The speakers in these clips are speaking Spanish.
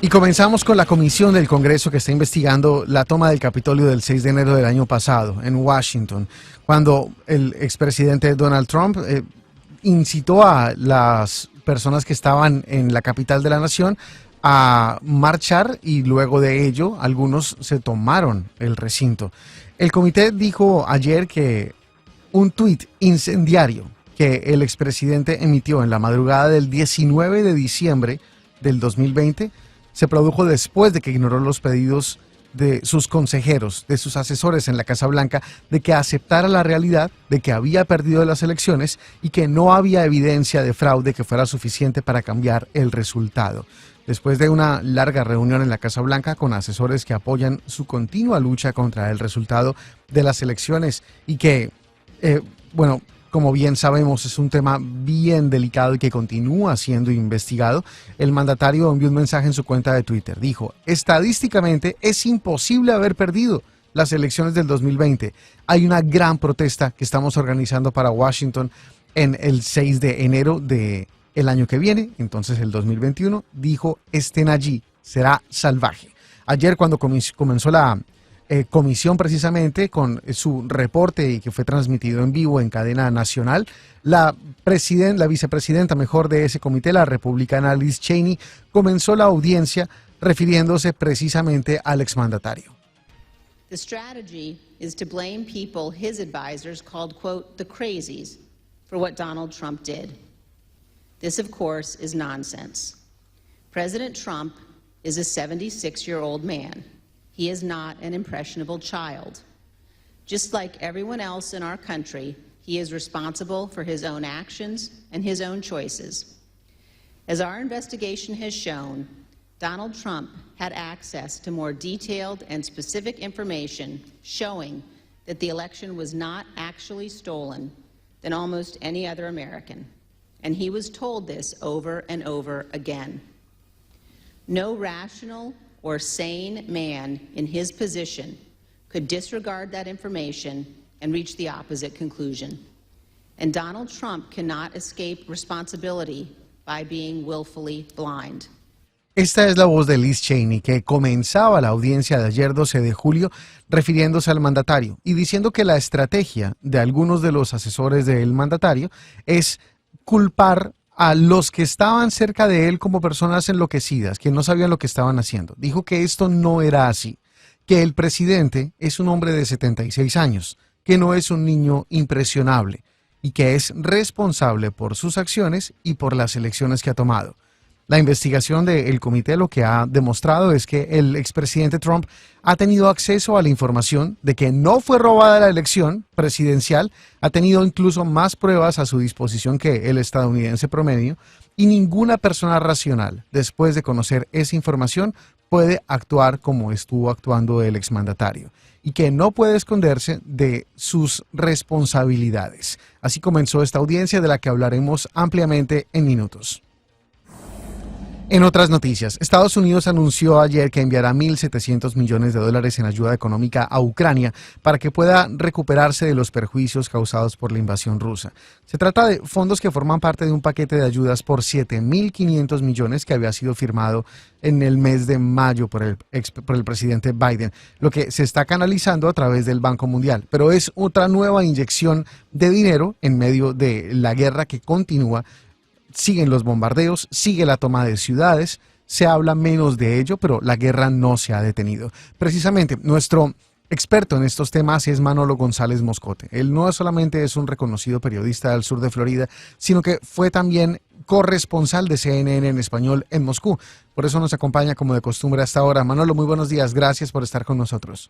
Y comenzamos con la comisión del Congreso que está investigando la toma del Capitolio del 6 de enero del año pasado en Washington, cuando el expresidente Donald Trump incitó a las personas que estaban en la capital de la nación a marchar y luego de ello algunos se tomaron el recinto. El comité dijo ayer que un tuit incendiario que el expresidente emitió en la madrugada del 19 de diciembre del 2020 se produjo después de que ignoró los pedidos de sus consejeros, de sus asesores en la Casa Blanca, de que aceptara la realidad de que había perdido las elecciones y que no había evidencia de fraude que fuera suficiente para cambiar el resultado. Después de una larga reunión en la Casa Blanca con asesores que apoyan su continua lucha contra el resultado de las elecciones y que, como bien sabemos, es un tema bien delicado y que continúa siendo investigado, el mandatario envió un mensaje en su cuenta de Twitter. Dijo: estadísticamente es imposible haber perdido las elecciones del 2020. Hay una gran protesta que estamos organizando para Washington en el 6 de enero del año que viene, entonces el 2021. Dijo: estén allí, será salvaje. Ayer, cuando comenzó la comisión precisamente con su reporte y que fue transmitido en vivo en cadena nacional, la vicepresidenta de ese comité, la republicana Liz Cheney, comenzó la audiencia refiriéndose precisamente al exmandatario. The strategy is to blame people his advisors called, quote, the crazies for what Donald Trump did. This, of course, is nonsense. President Trump is a 76-year-old man. He is not an impressionable child. Just like everyone else in our country, he is responsible for his own actions and his own choices. As our investigation has shown, Donald Trump had access to more detailed and specific information showing that the election was not actually stolen than almost any other American. And he was told this over and over again. No rational or sane man in his position could disregard that information and reach the opposite conclusion. And Donald Trump cannot escape responsibility by being willfully blind. Esta es la voz de Liz Cheney, que comenzaba la audiencia de ayer 12 de julio refiriéndose al mandatario y diciendo que la estrategia de algunos de los asesores del mandatario es culpar a los que estaban cerca de él como personas enloquecidas, que no sabían lo que estaban haciendo. Dijo que esto no era así, que el presidente es un hombre de 76 años, que no es un niño impresionable y que es responsable por sus acciones y por las elecciones que ha tomado. La investigación del comité lo que ha demostrado es que el expresidente Trump ha tenido acceso a la información de que no fue robada la elección presidencial, ha tenido incluso más pruebas a su disposición que el estadounidense promedio, y ninguna persona racional, después de conocer esa información, puede actuar como estuvo actuando el exmandatario, y que no puede esconderse de sus responsabilidades. Así comenzó esta audiencia de la que hablaremos ampliamente en minutos. En otras noticias, Estados Unidos anunció ayer que enviará $1.700 millones en ayuda económica a Ucrania para que pueda recuperarse de los perjuicios causados por la invasión rusa. Se trata de fondos que forman parte de un paquete de ayudas por $7.500 millones que había sido firmado en el mes de mayo por el presidente Biden, lo que se está canalizando a través del Banco Mundial. Pero es otra nueva inyección de dinero en medio de la guerra que continúa. Siguen los bombardeos, sigue la toma de ciudades, se habla menos de ello, pero la guerra no se ha detenido. Precisamente, nuestro experto en estos temas es Manolo González Moscote. Él no solamente es un reconocido periodista del sur de Florida, sino que fue también corresponsal de CNN en español en Moscú. Por eso nos acompaña como de costumbre hasta ahora. Manolo, muy buenos días. Gracias por estar con nosotros.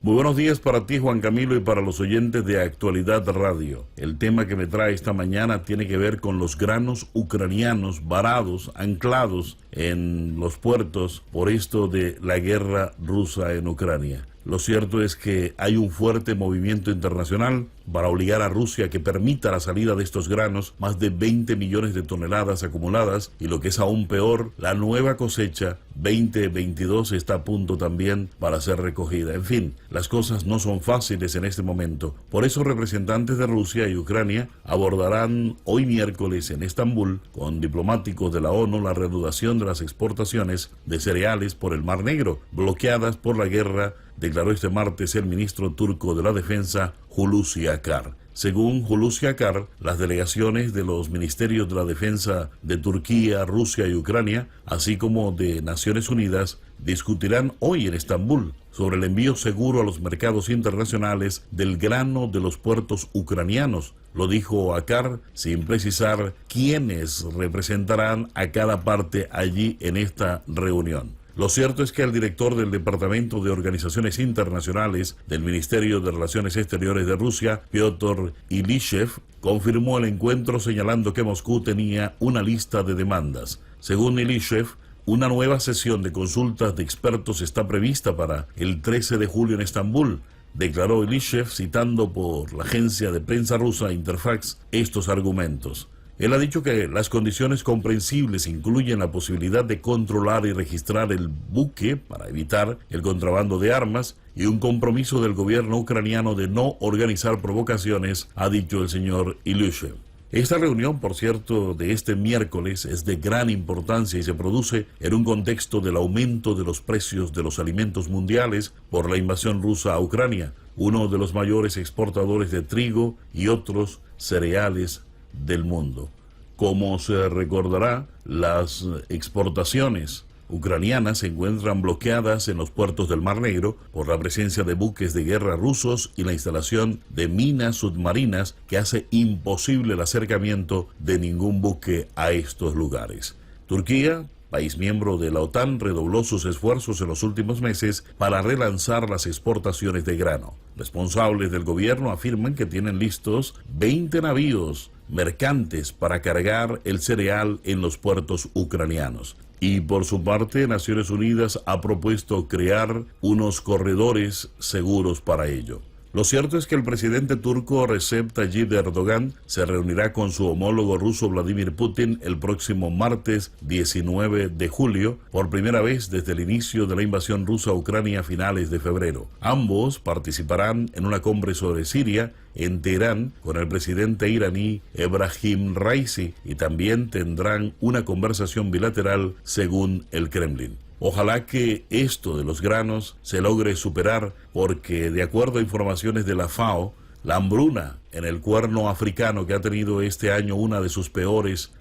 Muy buenos días para ti, Juan Camilo, y para los oyentes de Actualidad Radio. El tema que me trae esta mañana tiene que ver con los granos ucranianos varados, anclados en los puertos por esto de la guerra rusa en Ucrania. Lo cierto es que hay un fuerte movimiento internacional para obligar a Rusia a que permita la salida de estos granos, más de 20 millones de toneladas acumuladas, y lo que es aún peor, la nueva cosecha 2022 está a punto también para ser recogida. En fin, las cosas no son fáciles en este momento. Por eso representantes de Rusia y Ucrania abordarán hoy miércoles en Estambul con diplomáticos de la ONU la reanudación de las exportaciones de cereales por el Mar Negro, bloqueadas por la guerra, declaró este martes el ministro turco de la Defensa, Hulusi Akar. Según Hulusi Akar, las delegaciones de los ministerios de la Defensa de Turquía, Rusia y Ucrania, así como de Naciones Unidas, discutirán hoy en Estambul sobre el envío seguro a los mercados internacionales del grano de los puertos ucranianos. Lo dijo Akar sin precisar quiénes representarán a cada parte allí en esta reunión. Lo cierto es que el director del Departamento de Organizaciones Internacionales del Ministerio de Relaciones Exteriores de Rusia, Piotr Ilishev, confirmó el encuentro señalando que Moscú tenía una lista de demandas. Según Ilishev, una nueva sesión de consultas de expertos está prevista para el 13 de julio en Estambul, declaró Ilishev citando por la agencia de prensa rusa Interfax estos argumentos. Él ha dicho que las condiciones comprensibles incluyen la posibilidad de controlar y registrar el buque para evitar el contrabando de armas y un compromiso del gobierno ucraniano de no organizar provocaciones, ha dicho el señor Ilushev. Esta reunión, por cierto, de este miércoles es de gran importancia y se produce en un contexto del aumento de los precios de los alimentos mundiales por la invasión rusa a Ucrania, uno de los mayores exportadores de trigo y otros cereales del mundo. Como se recordará, las exportaciones ucranianas se encuentran bloqueadas en los puertos del Mar Negro por la presencia de buques de guerra rusos y la instalación de minas submarinas que hace imposible el acercamiento de ningún buque a estos lugares. Turquía, país miembro de la OTAN, redobló sus esfuerzos en los últimos meses para relanzar las exportaciones de grano. Responsables del gobierno afirman que tienen listos 20 navíos mercantes para cargar el cereal en los puertos ucranianos. Y por su parte, Naciones Unidas ha propuesto crear unos corredores seguros para ello. Lo cierto es que el presidente turco Recep Tayyip Erdogan se reunirá con su homólogo ruso Vladimir Putin el próximo martes 19 de julio, por primera vez desde el inicio de la invasión rusa a Ucrania a finales de febrero. Ambos participarán en una cumbre sobre Siria en Teherán con el presidente iraní Ebrahim Raisi y también tendrán una conversación bilateral según el Kremlin. Ojalá que esto de los granos se logre superar porque, de acuerdo a informaciones de la FAO, la hambruna en el cuerno africano, que ha tenido este año una de sus peores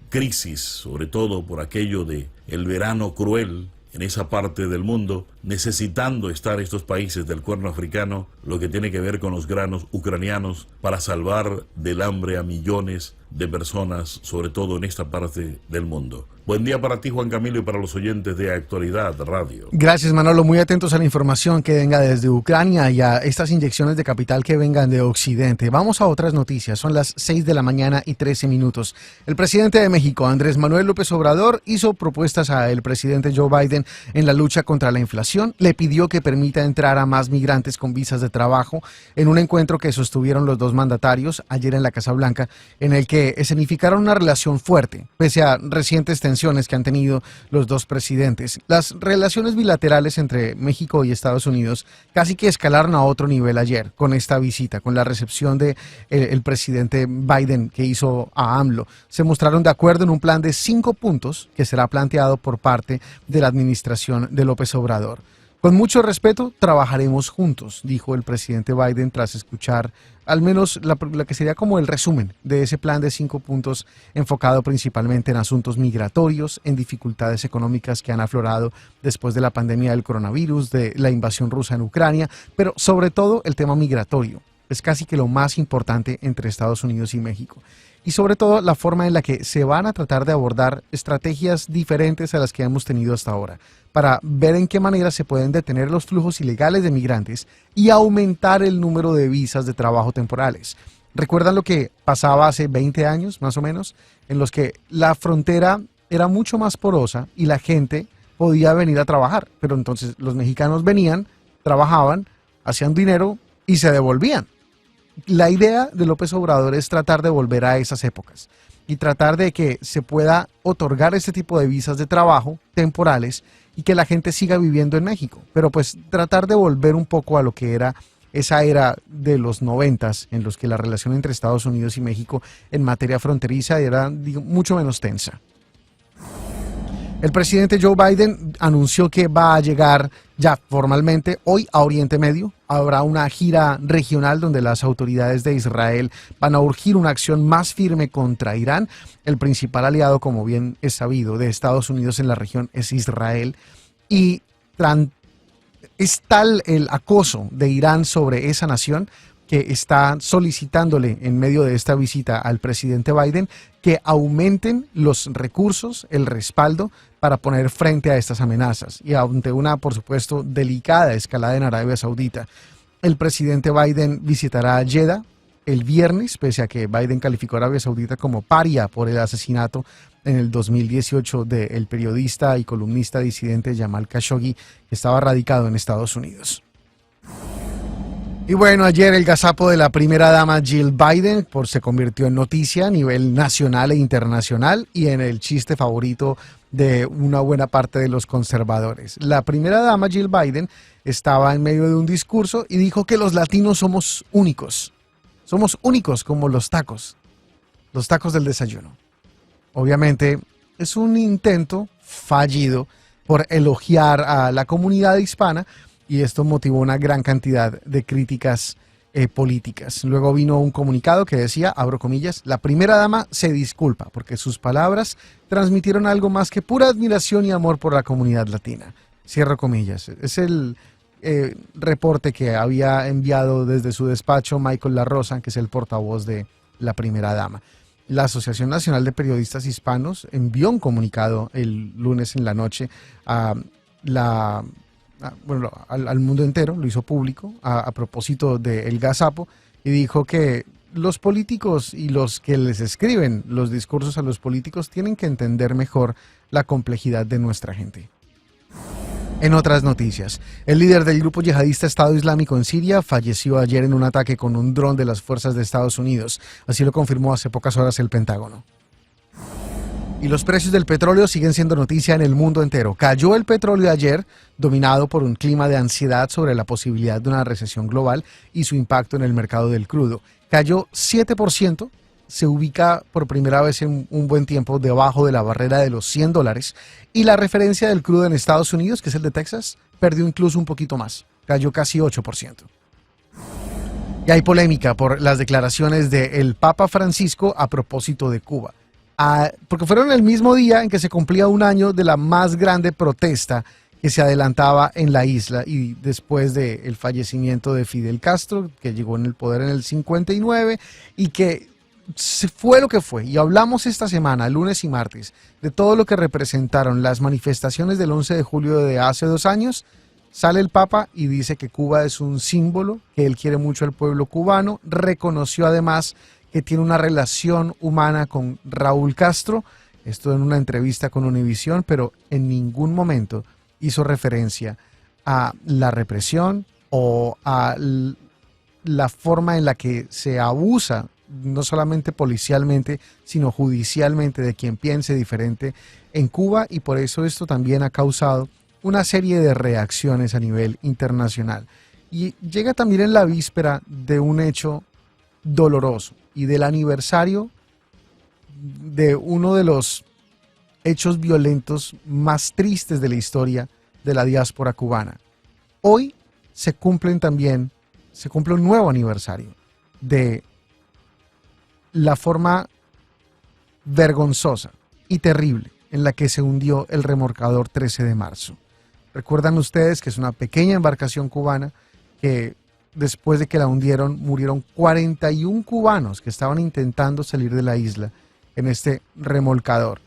crisis, sobre todo por aquello de el verano cruel en esa parte del mundo, necesitando estar estos países del cuerno africano, lo que tiene que ver con los granos ucranianos para salvar del hambre a millones de personas, sobre todo en esta parte del mundo. Buen día para ti, Juan Camilo, y para los oyentes de Actualidad Radio. Gracias, Manolo. Muy atentos a la información que venga desde Ucrania y a estas inyecciones de capital que vengan de Occidente. Vamos a otras noticias. Son las 6 de la mañana y 13 minutos. El presidente de México, Andrés Manuel López Obrador, hizo propuestas al presidente Joe Biden en la lucha contra la inflación. Le pidió que permita entrar a más migrantes con visas de trabajo en un encuentro que sostuvieron los dos mandatarios ayer en la Casa Blanca, en el que escenificaron una relación fuerte, pese a recientes tensiones que han tenido los dos presidentes. Las relaciones bilaterales entre México y Estados Unidos casi que escalaron a otro nivel ayer con esta visita, con la recepción de el presidente Biden que hizo a AMLO. Se mostraron de acuerdo en un plan de 5 puntos que será planteado por parte de la administración de López Obrador. Con mucho respeto, trabajaremos juntos, dijo el presidente Biden tras escuchar al menos la que sería como el resumen de ese plan de 5 puntos enfocado principalmente en asuntos migratorios, en dificultades económicas que han aflorado después de la pandemia del coronavirus, de la invasión rusa en Ucrania, pero sobre todo el tema migratorio. Es casi que lo más importante entre Estados Unidos y México. Y sobre todo la forma en la que se van a tratar de abordar estrategias diferentes a las que hemos tenido hasta ahora, para ver en qué manera se pueden detener los flujos ilegales de migrantes y aumentar el número de visas de trabajo temporales. ¿Recuerdan lo que pasaba hace 20 años, más o menos, en los que la frontera era mucho más porosa y la gente podía venir a trabajar? Pero entonces los mexicanos venían, trabajaban, hacían dinero y se devolvían. La idea de López Obrador es tratar de volver a esas épocas y tratar de que se pueda otorgar este tipo de visas de trabajo temporales y que la gente siga viviendo en México. Pero pues tratar de volver un poco a lo que era esa era de los 90s, en los que la relación entre Estados Unidos y México en materia fronteriza era mucho menos tensa. El presidente Joe Biden anunció que va a llegar ya formalmente hoy a Oriente Medio. Habrá una gira regional donde las autoridades de Israel van a urgir una acción más firme contra Irán. El principal aliado, como bien es sabido, de Estados Unidos en la región es Israel. Y es tal el acoso de Irán sobre esa nación que está solicitándole en medio de esta visita al presidente Biden que aumenten los recursos, el respaldo para poner frente a estas amenazas y ante una, por supuesto, delicada escalada en Arabia Saudita. El presidente Biden visitará Jeddah el viernes, pese a que Biden calificó a Arabia Saudita como paria por el asesinato en el 2018 del periodista y columnista disidente Jamal Khashoggi, que estaba radicado en Estados Unidos. Y bueno, ayer el gazapo de la primera dama Jill Biden se convirtió en noticia a nivel nacional e internacional y en el chiste favorito de una buena parte de los conservadores. La primera dama Jill Biden estaba en medio de un discurso y dijo que los latinos somos únicos como los tacos del desayuno. Obviamente es un intento fallido por elogiar a la comunidad hispana, y esto motivó una gran cantidad de críticas políticas. Luego vino un comunicado que decía, abro comillas, la primera dama se disculpa porque sus palabras transmitieron algo más que pura admiración y amor por la comunidad latina. Cierro comillas. Es el reporte que había enviado desde su despacho Michael La Rosa, que es el portavoz de la primera dama. La Asociación Nacional de Periodistas Hispanos envió un comunicado el lunes en la noche al mundo entero, lo hizo público a propósito del gazapo, y dijo que los políticos y los que les escriben los discursos a los políticos tienen que entender mejor la complejidad de nuestra gente. En otras noticias, el líder del grupo yihadista Estado Islámico en Siria falleció ayer en un ataque con un dron de las fuerzas de Estados Unidos. Así lo confirmó hace pocas horas el Pentágono. Y los precios del petróleo siguen siendo noticia en el mundo entero. Cayó el petróleo ayer, dominado por un clima de ansiedad sobre la posibilidad de una recesión global y su impacto en el mercado del crudo. Cayó 7%, se ubica por primera vez en un buen tiempo debajo de la barrera de los $100. Y la referencia del crudo en Estados Unidos, que es el de Texas, perdió incluso un poquito más. Cayó casi 8%. Y hay polémica por las declaraciones del Papa Francisco a propósito de Cuba. Porque fueron el mismo día en que se cumplía un año de la más grande protesta que se adelantaba en la isla y después del fallecimiento de Fidel Castro, que llegó en el poder en el 59 y que fue lo que fue. Y hablamos esta semana, lunes y martes, de todo lo que representaron las manifestaciones del 11 de julio de hace 2 años. Sale el Papa y dice que Cuba es un símbolo, que él quiere mucho al pueblo cubano, reconoció además que tiene una relación humana con Raúl Castro, esto en una entrevista con Univisión, pero en ningún momento hizo referencia a la represión o a la forma en la que se abusa, no solamente policialmente, sino judicialmente, de quien piense diferente en Cuba, y por eso esto también ha causado una serie de reacciones a nivel internacional. Y llega también en la víspera de un hecho doloroso y del aniversario de uno de los hechos violentos más tristes de la historia de la diáspora cubana. Hoy se cumple un nuevo aniversario de la forma vergonzosa y terrible en la que se hundió el remolcador 13 de marzo. Recuerdan ustedes que es una pequeña embarcación cubana que después de que la hundieron murieron 41 cubanos que estaban intentando salir de la isla en este remolcador,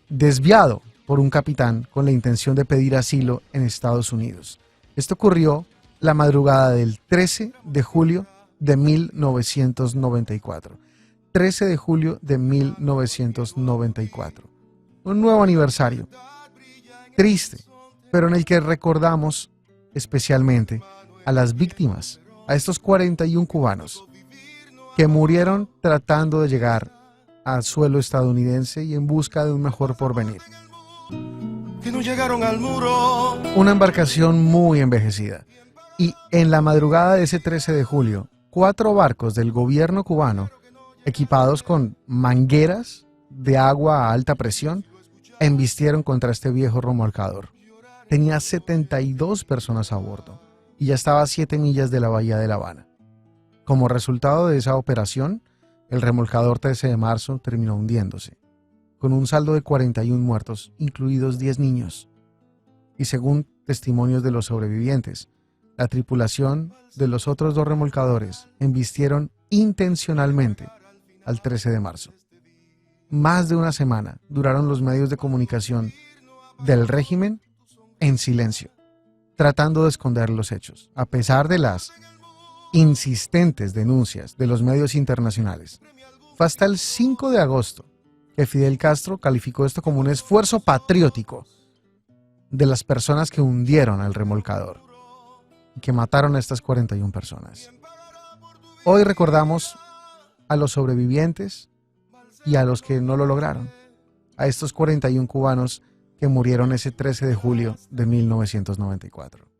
desviado por un capitán con la intención de pedir asilo en Estados Unidos. Esto ocurrió la madrugada del 13 de julio de 1994. 13 de julio de 1994. Un nuevo aniversario. Triste, pero en el que recordamos especialmente a las víctimas, a estos 41 cubanos que murieron tratando de llegar al suelo estadounidense y en busca de un mejor porvenir. Que no llegaron al muro. Una embarcación muy envejecida. Y en la madrugada de ese 13 de julio, 4 barcos del gobierno cubano, equipados con mangueras de agua a alta presión, embistieron contra este viejo remolcador. Tenía 72 personas a bordo y ya estaba a 7 millas de la bahía de La Habana. Como resultado de esa operación, el remolcador 13 de marzo terminó hundiéndose, con un saldo de 41 muertos, incluidos 10 niños. Y según testimonios de los sobrevivientes, la tripulación de los otros 2 remolcadores embistieron intencionalmente al 13 de marzo. Más de una semana duraron los medios de comunicación del régimen en silencio, tratando de esconder los hechos, a pesar de las insistentes denuncias de los medios internacionales. Fue hasta el 5 de agosto que Fidel Castro calificó esto como un esfuerzo patriótico de las personas que hundieron el remolcador y que mataron a estas 41 personas. Hoy recordamos a los sobrevivientes y a los que no lo lograron, a estos 41 cubanos que murieron ese 13 de julio de 1994.